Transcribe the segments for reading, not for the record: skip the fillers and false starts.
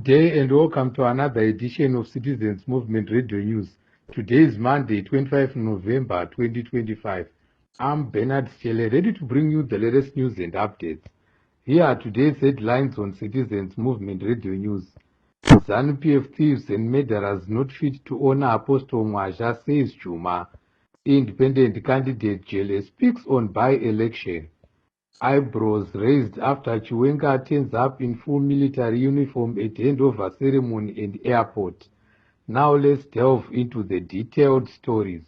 Good day and welcome to another edition of Citizens Movement Radio News. Today is Monday, 25 November 2025. I'm Bernard Chele, ready to bring you the latest news and updates. Here are today's headlines on Citizens Movement Radio News. ZANU-PF thieves and murderers not fit to honor Apostle Mwasha, says Chuma. Independent candidate Jele speaks on by-election. Eyebrows raised after Chiwenga turns up in full military uniform at handover ceremony and airport. Now let's delve into the detailed stories.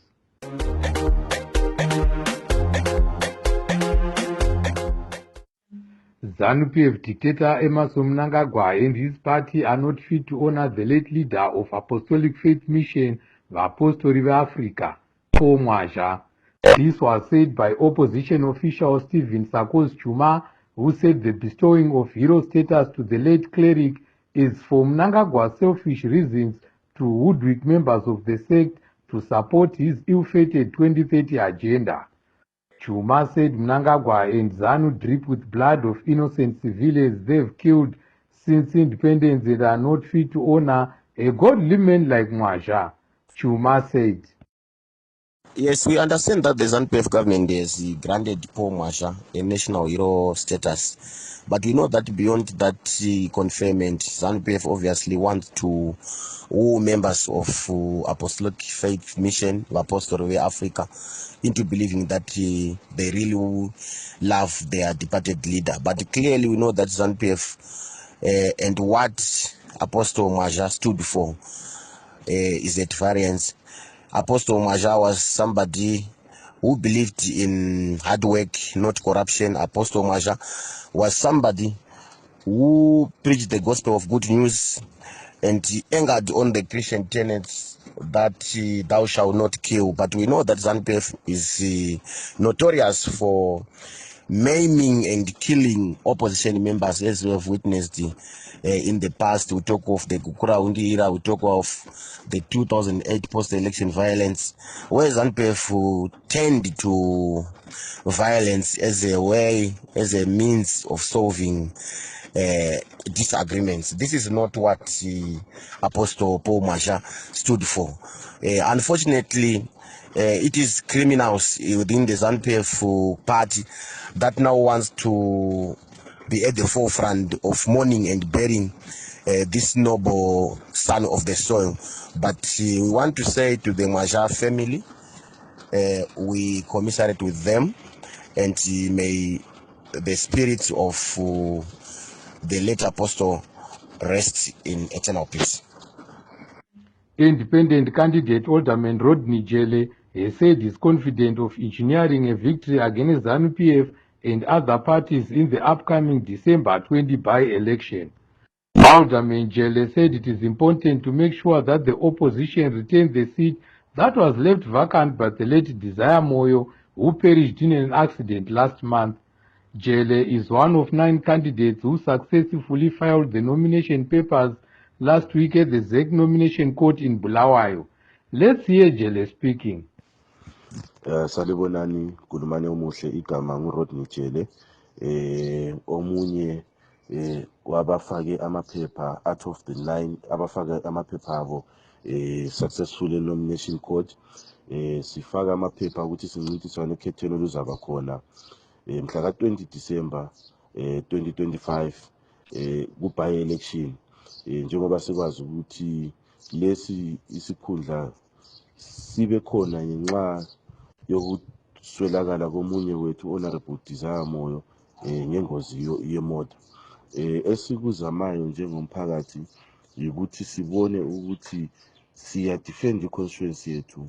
ZANU-PF dictator Emmerson Mnangagwa and his party are not fit to honor the late leader of Apostolic Faith Mission, the Apostle of Africa, Paul Mwasha. This was said by opposition official Stephen Sarkozy Chuma, who said the bestowing of hero status to the late cleric is for Mnangagwa's selfish reasons to hoodwink members of the sect to support his ill-fated 2030 agenda. Chuma said Mnangagwa and ZANU drip with blood of innocent civilians they've killed since independence and are not fit to honor a godly man like Mwasha. Chuma said, Yes, we understand that the ZANU-PF government has granted Paul Mwasha a national hero status. But we know that beyond that conferment, ZANU-PF obviously wants to woo members of Apostolic Faith Mission, the Apostle of Africa, into believing that they really love their departed leader. But clearly we know that ZANU-PF and what Apostle Mwasha stood for is at variance. Apostle Mwasha was somebody who believed in hard work, not corruption. Apostle Mwasha was somebody who preached the gospel of good news and he angered on the Christian tenets that thou shalt not kill. But we know that ZANU-PF is notorious for maiming and killing opposition members, as we have witnessed in the past. We talk of the Kukura era, we talk of the 2008 post-election violence, where ZANU-PF tend to violence as a way, as a means of solving disagreements. This is not what Apostle Paul Mwasha stood for. Unfortunately, it is criminals within the ZANU-PF party that now wants to be at the forefront of mourning and burying this noble son of the soil. But we want to say to the Mwasha family, we commiserate with them, and may the spirits of the late apostle rest in eternal peace. Independent candidate Alderman Rodney Jele has said he's confident of engineering a victory against ZANU-PF and other parties in the upcoming December 20 by-election. Alderman Jele said it is important to make sure that the opposition retains the seat that was left vacant by the late Desire Moyo, who perished in an accident last month. Jele is one of 9 candidates who successfully filed the nomination papers last week at the ZEC nomination court in Bulawayo. Let's hear Jele speaking. Salibonani, kulumane umuhle igama nguRodney Jele. Omunye wabafake amaphepha out of the 9 abafake amaphepha abo successful nomination court. Sifaka amaphepha ukuthi sincintiswane ekhethweni oluzaba khona mhla ka-20 December 2025 ku-by election. Njengoba sikwazi ukuthi lesi isikhundla sibe khona ngenxa yokuswelakala komunye wethu Honorable Desire Moyo ngengozi yemoto. Esikuzamayo njengomphakathi ukuthi sibone ukuthi siya defend i-constituency yethu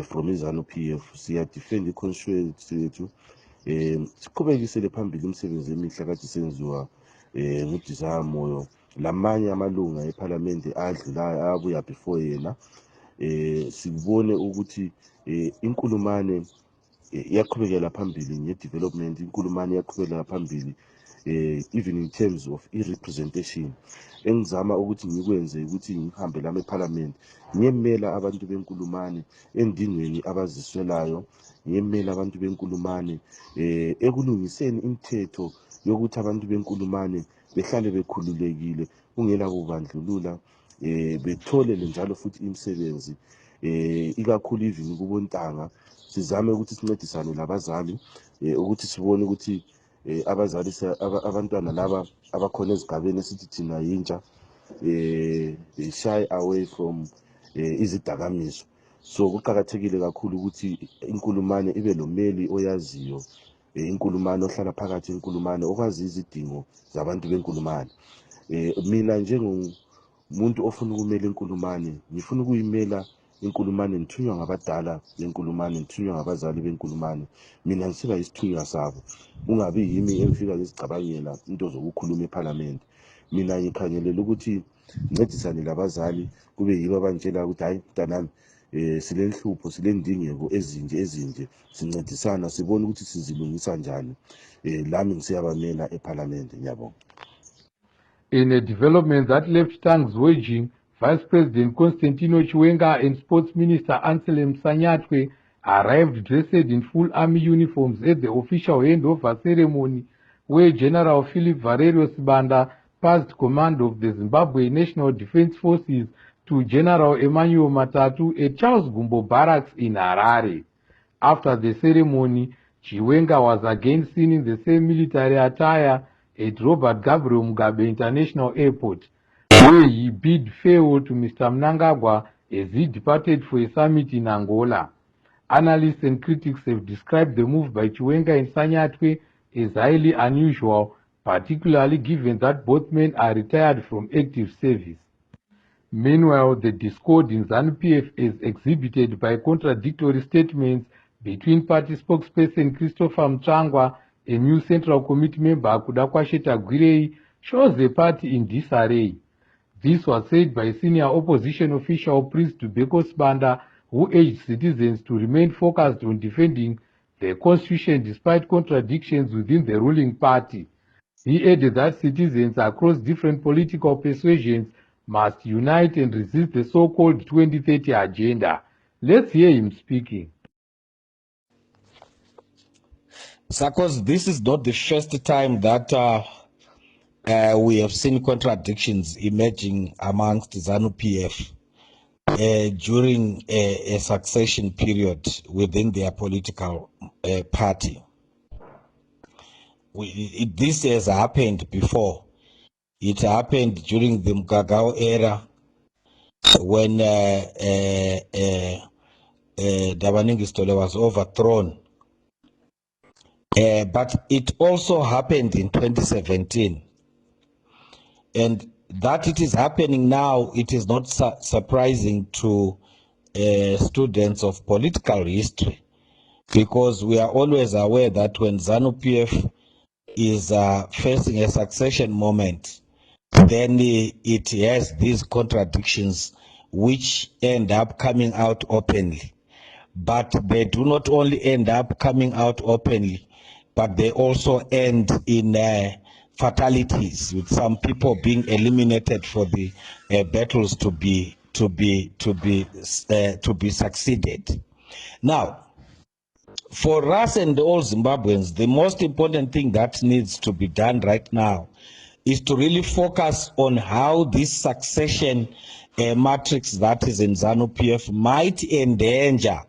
from ZANU-PF, siya defend i-constituency yethu, siqhubekisele phambili imisebenzi emihle kade senziwa nguDesire Moyo lamanye amalunga eParliament adlulayo abuya before yena. Sibone ukuthi inkulumane iyaqhubekela phambili nge-development, inkulumane iyaqhubekela phambili even in terms of i-representation. Engizama ukuthi ngikwenze ukuthi ngihambe lami eParliament ngiyemela abantu benkulumane endingweni abaziswelayo, ngiyemela abantu benkulumane ekulungiseni imithetho yokuthi abantu benkulumane behlale bekhululekile ungela kubandlulula betholele njalo futhi imisebenzi ikakhulu even kubontanga sizame ukuthi sincedisane labazali ukuthi sibone ukuthi abazali abantwana laba abakhona ezigabeni esithi thina yintsha they shy away from izidakamizwa. So kuqakathekile kakhulu ukuthi inkulumane ibe lomeli oyaziyo inkulumane ohlala phakathi inkulumane okwazi izidingo zabantu benkulumane. Mina njengomuntu ofuna ukumela inkulumane ngifuna ukuyimela inkulumane ngithunywa ngabadala benkulumane ngithunywa ngabazali benkulumane mina ngisiba isithunywa sabo ungabi yimi engifika ngizicabangela into zokukhuluma eParliament. Mina ngikhangelela ukuthi ncedisane labazali kube yibo abantshela ukuthi hayi mntanami silenhlupho silendingeko ezinje sincedisana sibone ukuthi sizilungisa njani lami ngisiyabamela eParliament. Ngiyabonga. In a development that left tongues waging, Vice President Constantino Chiwenga and Sports Minister Anselm Sanyatwe arrived dressed in full army uniforms at the official handover ceremony, where General Philip Valerio Sibanda passed command of the Zimbabwe National Defense Forces to General Emmanuel Matatu at Charles Gumbo Barracks in Harare. After the ceremony, Chiwenga was again seen in the same military attire at Robert Gabriel Mugabe International Airport, where he bid farewell to Mr. Mnangagwa as he departed for a summit in Angola. Analysts and critics have described the move by Chiwenga and Sanyatwe as highly unusual, particularly given that both men are retired from active service. Meanwhile, the discord in ZANU-PF is exhibited by contradictory statements between party spokesperson Christopher Mchangwa and new Central Committee member Kudakwasheta Gwirei shows the party in disarray. This was said by senior opposition official Prince Dubeko Sibanda, who urged citizens to remain focused on defending the constitution despite contradictions within the ruling party. He added that citizens across different political persuasions must unite and resist the so-called 2030 agenda. Let's hear him speaking. Because this is not the first time that we have seen contradictions emerging amongst ZANU-PF during a succession period within their political party. This has happened before. It happened during the Mgagao era when Dabaningistole was overthrown. But it also happened in 2017. And that it is happening now, it is not surprising to students of political history, because we are always aware that when ZANU-PF is facing a succession moment, then it has these contradictions which end up coming out openly. But they do not only end up coming out openly, but they also end in fatalities, with some people being eliminated for the battles to be succeeded. Now, for us and all Zimbabweans, the most important thing that needs to be done right now is to really focus on how this succession matrix that is in ZANU-PF might endanger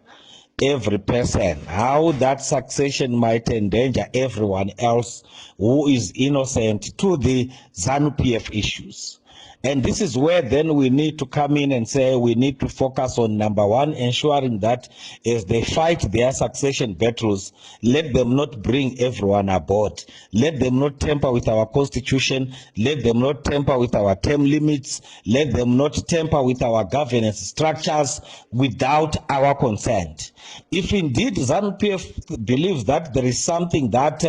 every person, how that succession might endanger everyone else who is innocent to the ZANU-PF issues. And this is where then we need to come in and say we need to focus on, number one, ensuring that as they fight their succession battles, let them not bring everyone aboard. Let them not tamper with our constitution. Let them not tamper with our term limits. Let them not tamper with our governance structures without our consent. If indeed ZANU-PF believes that there is something that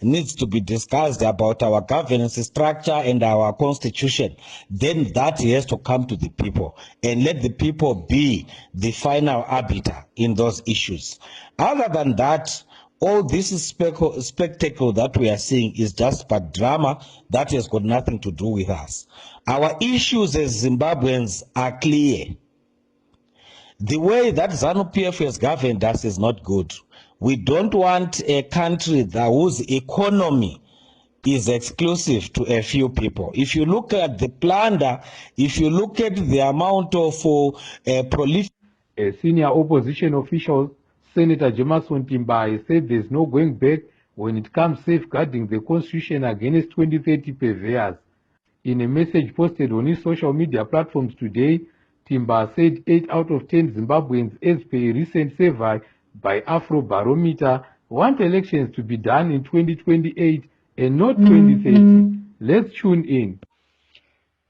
needs to be discussed about our governance structure and our constitution, then that has to come to the people, and let the people be the final arbiter in those issues. Other than that, all this spectacle that we are seeing is just but drama that has got nothing to do with us. Our issues as Zimbabweans are clear. The way that ZANU-PF has governed us is not good. We don't want a country whose economy is exclusive to a few people. If you look at the plunder, if you look at the amount of prolific... A senior opposition official, Senator Jameson Timbai, said there's no going back when it comes safeguarding the constitution against 2030 purveyors. In a message posted on his social media platforms today, Timba said 8 out of 10 Zimbabweans, as per a recent survey by Afrobarometer, want elections to be done in 2028 and not 2030. Let's tune in.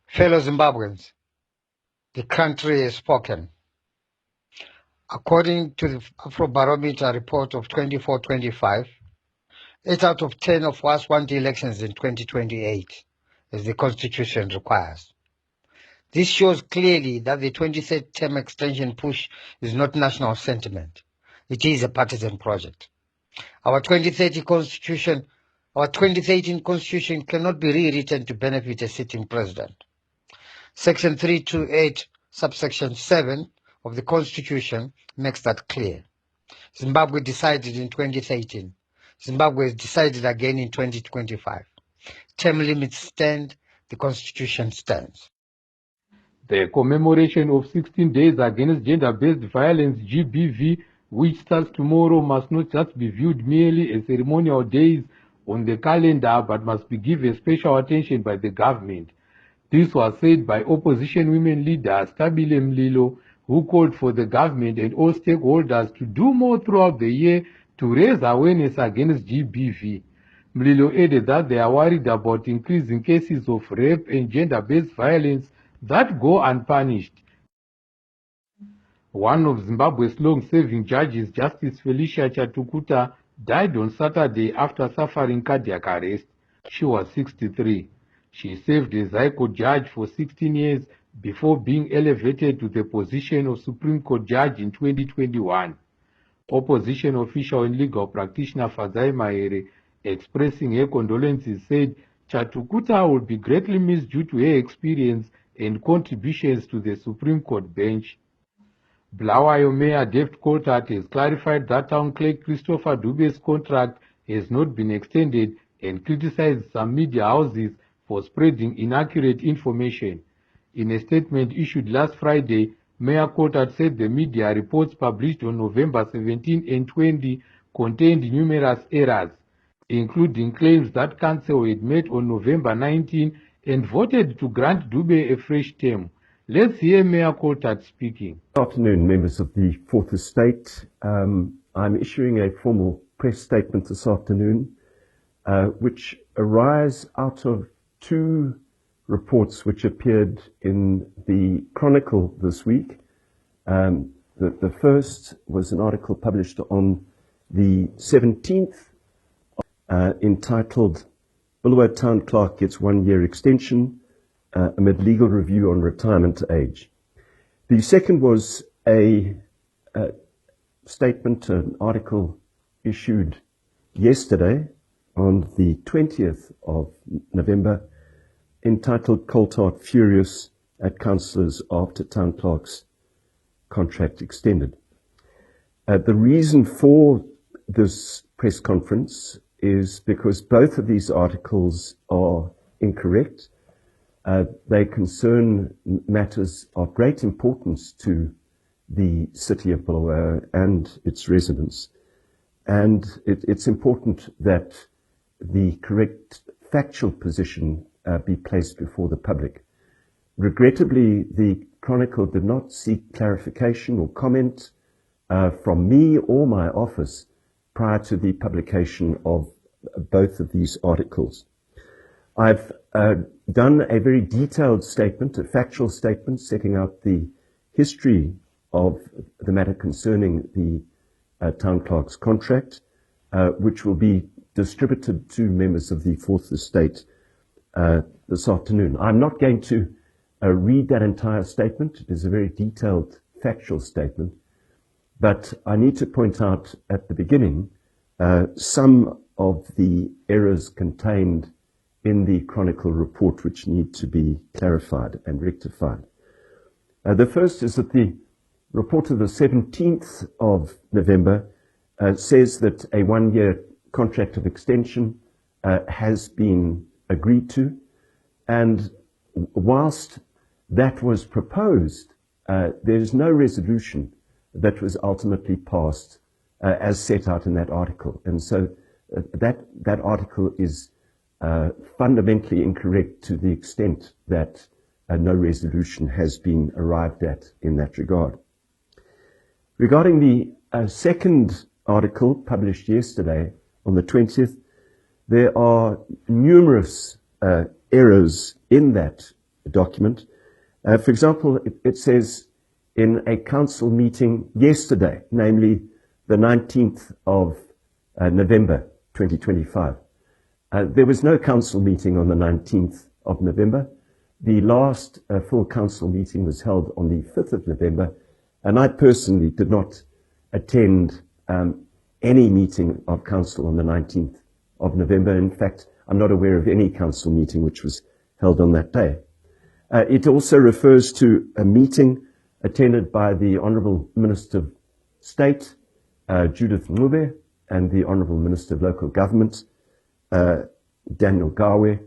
Fellow Zimbabweans, the country has spoken. According to the Afrobarometer report of 24-25, 8 out of 10 of us want elections in 2028, as the Constitution requires. This shows clearly that the 23rd term extension push is not national sentiment. It is a partisan project. Our 2013 Constitution cannot be rewritten to benefit a sitting president. Section 328, subsection 7 of the Constitution makes that clear. Zimbabwe decided in 2013. Zimbabwe has decided again in 2025. Term limits stand, the Constitution stands. The commemoration of 16 days against gender-based violence, GBV, which starts tomorrow, must not just be viewed merely as ceremonial days on the calendar, but must be given special attention by the government. This was said by opposition women leader Stabile Mlilo, who called for the government and all stakeholders to do more throughout the year to raise awareness against GBV. Mlilo added that they are worried about increasing cases of rape and gender-based violence that go unpunished. One of Zimbabwe's long-serving judges, Justice Felicia Chatukuta, died on Saturday after suffering cardiac arrest. She was 63. She served as High Court judge for 16 years before being elevated to the position of Supreme Court judge in 2021. Opposition official and legal practitioner Fazai Mahere, expressing her condolences, said Chatukuta will be greatly missed due to her experience and contributions to the Supreme Court bench. Bulawayo Mayor David Coltart has clarified that Town Clerk Christopher Dube's contract has not been extended and criticized some media houses for spreading inaccurate information. In a statement issued last Friday, Mayor Coltart said the media reports published on November 17 and 20 contained numerous errors, including claims that Council had met on November 19 and voted to grant Dube a fresh term. Let's hear Mayor Coltart speaking. Good afternoon, members of the Fourth Estate. I'm issuing a formal press statement this afternoon, which arise out of two reports which appeared in the Chronicle this week. The first was an article published on the 17th entitled Bulawayo Town Clerk Gets 1 Year Extension amid legal review on retirement age. The second was a statement, an article issued yesterday on the 20th of November entitled Coltart Furious at Councillors After Town Clerk's Contract Extended. The reason for this press conference is because both of these articles are incorrect. They concern matters of great importance to the city of Bulawayo and its residents. And it's important that the correct factual position be placed before the public. Regrettably, the Chronicle did not seek clarification or comment from me or my office prior to the publication of both of these articles. I've done a very detailed statement, a factual statement, setting out the history of the matter concerning the town clerk's contract, which will be distributed to members of the Fourth Estate this afternoon. I'm not going to read that entire statement. It is a very detailed factual statement, but I need to point out at the beginning some of the errors contained in the Chronicle report which need to be clarified and rectified. The first is that the report of the 17th of November says that a 1 year contract of extension has been agreed to, and whilst that was proposed, there is no resolution that was ultimately passed as set out in that article. And so that article is fundamentally incorrect to the extent that no resolution has been arrived at in that regard. Regarding the second article published yesterday on the 20th, there are numerous errors in that document. For example, it says in a council meeting yesterday, namely the 19th of November 2025. There was no council meeting on the 19th of November. The last full council meeting was held on the 5th of November, and I personally did not attend any meeting of council on the 19th of November. In fact, I'm not aware of any council meeting which was held on that day. It also refers to a meeting attended by the Honourable Minister of State, Judith Ncube, and the Honourable Minister of Local Government, Daniel Gawe.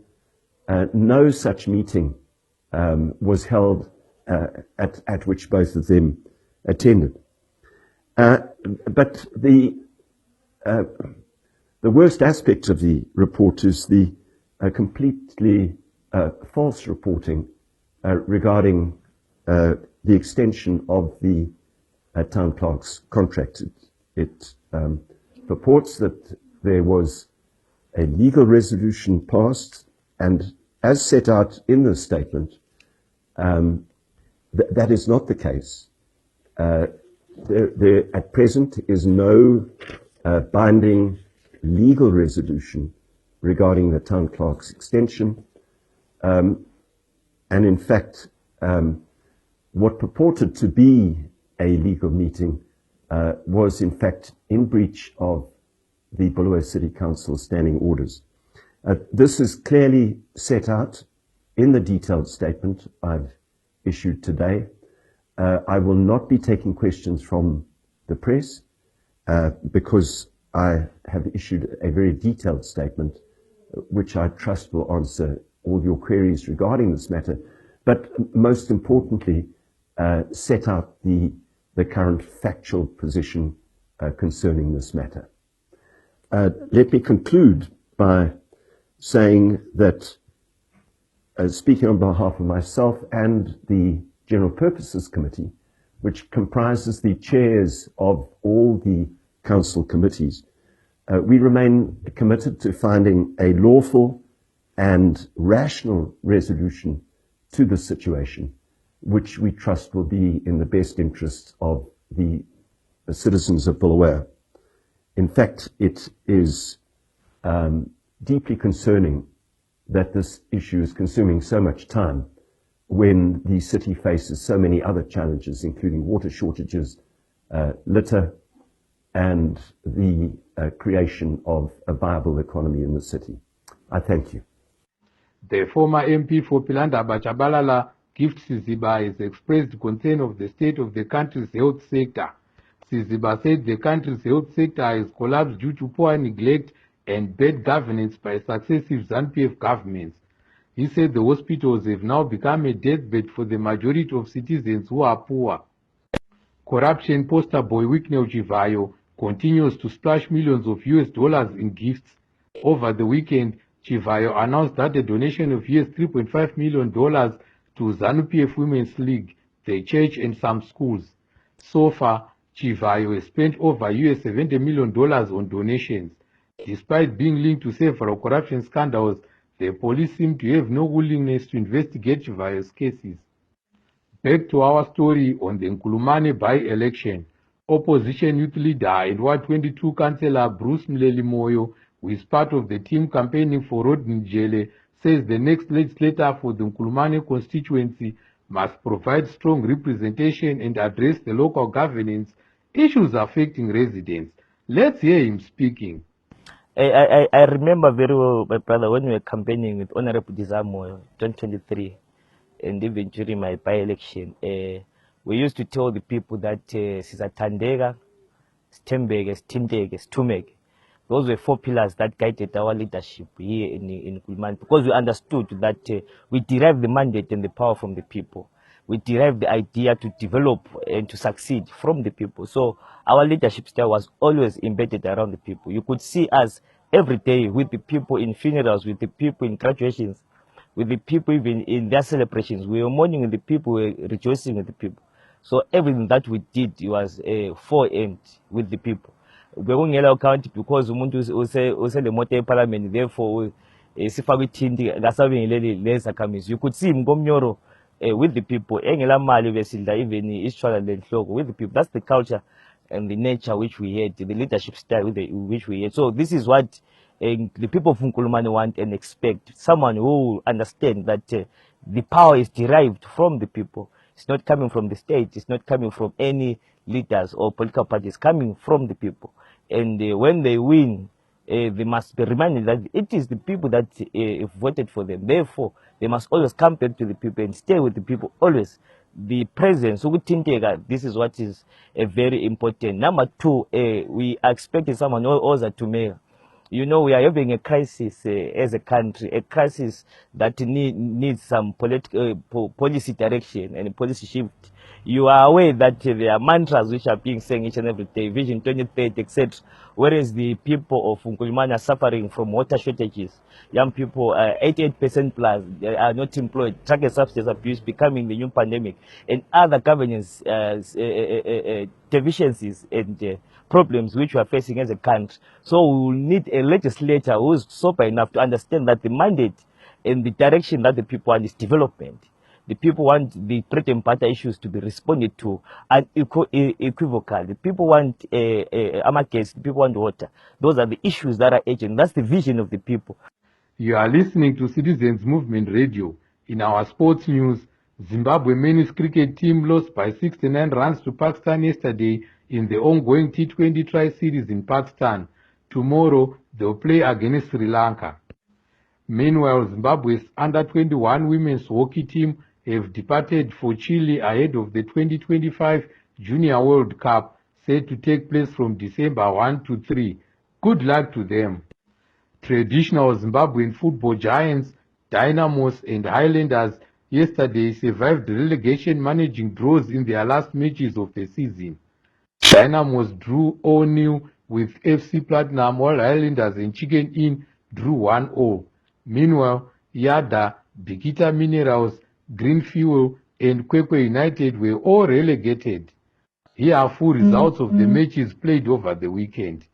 No such meeting was held at which both of them attended. But the worst aspect of the report is the completely false reporting regarding the extension of the town clerk's contract. It purports that there was a legal resolution passed, and as set out in the statement, that is not the case. There at present is no binding legal resolution regarding the town clerk's extension. And in fact, what purported to be a legal meeting was in fact in breach of the Bulawayo City Council standing orders. This is clearly set out in the detailed statement I've issued today. I will not be taking questions from the press because I have issued a very detailed statement which I trust will answer all your queries regarding this matter, but most importantly, set out the current factual position concerning this matter. Let me conclude by saying that, speaking on behalf of myself and the General Purposes Committee, which comprises the chairs of all the council committees, we remain committed to finding a lawful and rational resolution to the situation, which we trust will be in the best interests of the citizens of Bulawayo. In fact, it is deeply concerning that this issue is consuming so much time when the city faces so many other challenges, including water shortages, litter, and the creation of a viable economy in the city. I thank you. The former MP for Pilanda Bachabalala, Gift Siziba, has expressed concern of the state of the country's health sector. Siziba said the country's health sector has collapsed due to poor neglect and bad governance by successive ZANU-PF governments. He said the hospitals have now become a deathbed for the majority of citizens who are poor. Corruption poster boy Wicknell Chivayo continues to splash millions of US dollars in gifts. Over the weekend, Chivayo announced that a donation of US $3.5 million to ZANU-PF Women's League, the church, and some schools. So far, Chivayo has spent over US $70 million on donations. Despite being linked to several corruption scandals, the police seem to have no willingness to investigate Chivayo's cases. Back to our story on the Nkulumane by-election. Opposition youth leader and Ward 22 councillor Bruce Mleli Moyo, who is part of the team campaigning for Rodney Njele, says the next legislator for the Nkulumane constituency must provide strong representation and address the local governance issues affecting residents. Let's hear him speaking. I remember very well, my brother, when we were campaigning with Honorable Dizamo 2023, and even during my by-election, we used to tell the people that Sizatandega, Stembege, Stintege, Stumege. Those were 4 pillars that guided our leadership here in Kulman, because we understood that we derive the mandate and the power from the people. We derive the idea to develop and to succeed from the people. So our leadership style was always embedded around the people. You could see us every day with the people in funerals, with the people in graduations, with the people even in their celebrations. We were mourning with the people, we were rejoicing with the people. So everything that we did was for and with the people. Bekungela account because umuntu usele moto eparliament, therefore sifaka ithindi ngasabengileli lezakhamizi. You could see Mgomnyoro with the people. Engela mali besidla even isitshwala lenhloko with the people. That's the culture and the nature which we had, the leadership style which we had. So this is what the people of Nkulumani want and expect. Someone who will understand that the power is derived from the people. It's not coming from the state. It's not coming from any leaders or political parties. It's coming from the people. And when they win, they must be reminded that it is the people that voted for them. Therefore, they must always come back to the people and stay with the people always. The presence, this is what is very important. Number 2, we are expecting someone also to make. You know, we are having a crisis as a country, a crisis that needs some policy direction and policy shift. You are aware that there are mantras which are being said each and every day, Vision 2030, etc. Whereas the people of Nkulumani are suffering from water shortages. Young people, 88% plus, they are not employed. Drug and substance abuse becoming the new pandemic, and other governance deficiencies and problems which we are facing as a country. So we will need a legislator who is sober enough to understand that the mandate and the direction that the people want is development. The people want the bread and butter issues to be responded to unequivocal. The people want markets, the people want water. Those are the issues that are urgent. That's the vision of the people. You are listening to Citizens Movement Radio. In our sports news, Zimbabwe men's cricket team lost by 69 runs to Pakistan yesterday in the ongoing T20 tri-series in Pakistan. Tomorrow, they'll play against Sri Lanka. Meanwhile, Zimbabwe's under-21 women's hockey team have departed for Chile ahead of the 2025 Junior World Cup, set to take place from December 1 to 3. Good luck to them. Traditional Zimbabwean football giants, Dynamos and Highlanders, yesterday survived relegation managing draws in their last matches of the season. Dynamos drew 0-0 with FC Platinum, while Highlanders and Chicken Inn drew 1-0. Meanwhile, Yada, Bikita Minerals, Green Fuel and Kwekwe United were all relegated. Here are full results of the matches played over the weekend.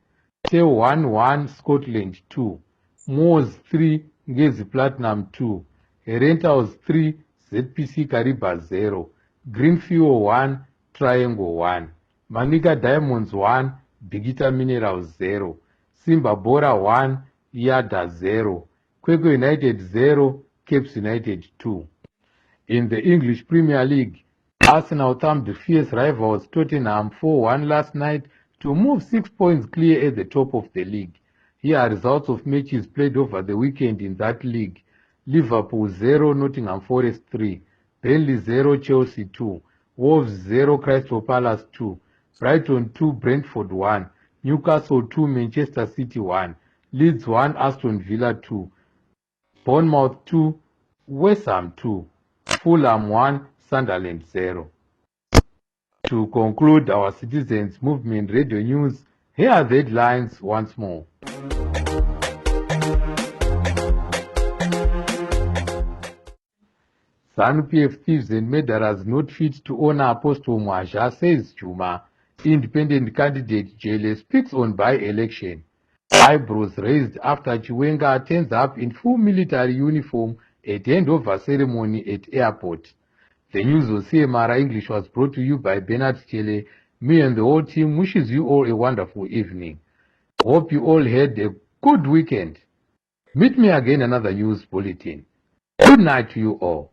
Tail 1-1 Scotland 2, Moors 3 Ngezi Platinum 2, Rentals 3 ZPC Kariba 0, Green Fuel 1 Triangle 1, Manika Diamonds 1 Bigita Minerals 0, Simba Bora 1 Yada 0, Kwekwe United 0 Capes United 2. In the English Premier League, Arsenal thumped fierce rivals Tottenham 4-1 last night to move 6 points clear at the top of the league. Here are results of matches played over the weekend in that league. Liverpool 0, Nottingham Forest 3, Burnley 0, Chelsea 2, Wolves 0, Crystal Palace 2, Brighton 2, Brentford 1, Newcastle 2, Manchester City 1, Leeds 1, Aston Villa 2, Bournemouth 2, West Ham 2, Fulham 1, Sunderland 0. To conclude our Citizens Movement Radio News, here are the headlines once more. ZANU-PF thieves and murderers not fit to honor Apostle Mwasha, says Juma. Independent candidate JLS speaks on by-election. Eyebrows raised after Chiwenga turns up in full military uniform at handover ceremony at airport. The news of CMR English was brought to you by Bernard Chele. Me and the whole team wishes you all a wonderful evening. Hope you all had a good weekend. Meet me again another news bulletin. Good night to you all.